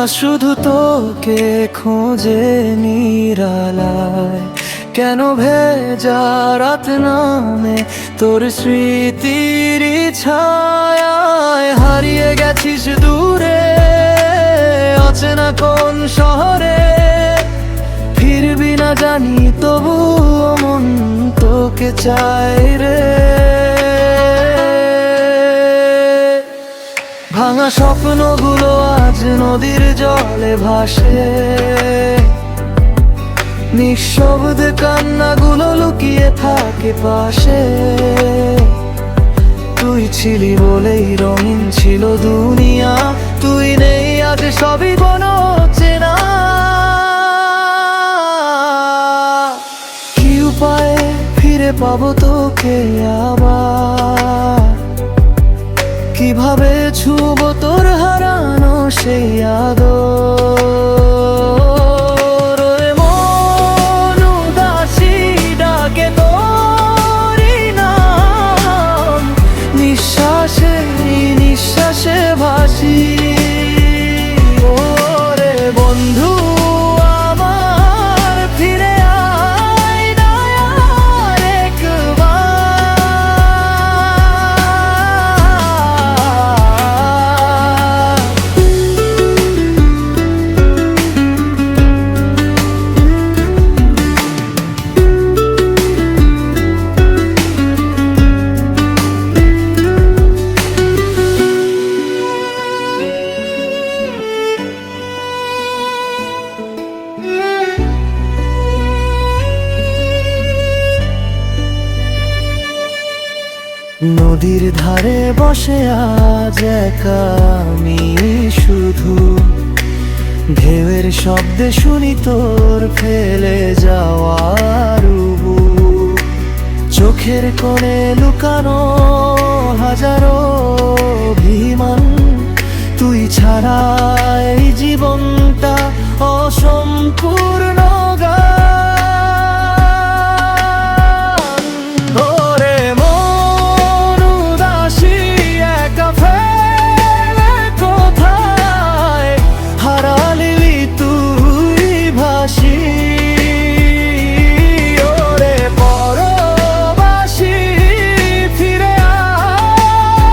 শুধু তোকে খোঁজে নিরালায়, কেন ভেজা রাত নামে তোর স্মৃতির ছায়ায়। হারিয়ে গেছিস দূরে অচেনা কোন শহরে, ফিরবি না জানি তবু মন তোকে চাই রে। ভাঙা স্বপ্নগুলো আজ নদীর জলে ভাসে, নিঃশব্দে কান্নাগুলো লুকিয়ে থাকে পাশে। তুই ছিলি বলেই রঙিন ছিল দুনিয়া, তুই নেই আজ সবই কোনো চেনা। কি উপায়ে ফিরে পাবো তোকে আবার, কিভাবে ছুবো তোর হারানো সেই আদর। মন উদাসী ডাকে তোরই নাম, নিঃশ্বাসে নিঃশ্বাসে ভাসি। ওরে বন্ধু আমার ফিরে আয় না আর একবার। নদীর ধারে বসে আজ একা আমি শুধু, ঢেউয়ের শব্দে শুনি তোর ফেলে যাওয়ার উবু। চোখের কোণে লুকানো হাজারো অভিমান, তুই ছাড়া এই জীবনটা অসম্পূর্ণ গান। ওরে মন উদাসী একা ফেলে কোথায়, হারালি তুই ভাসি। ওরে পরবাসী ফিরে আয়,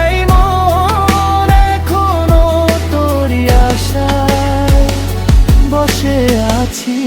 এই মন এখনো তোরই আশায় বসে আছি।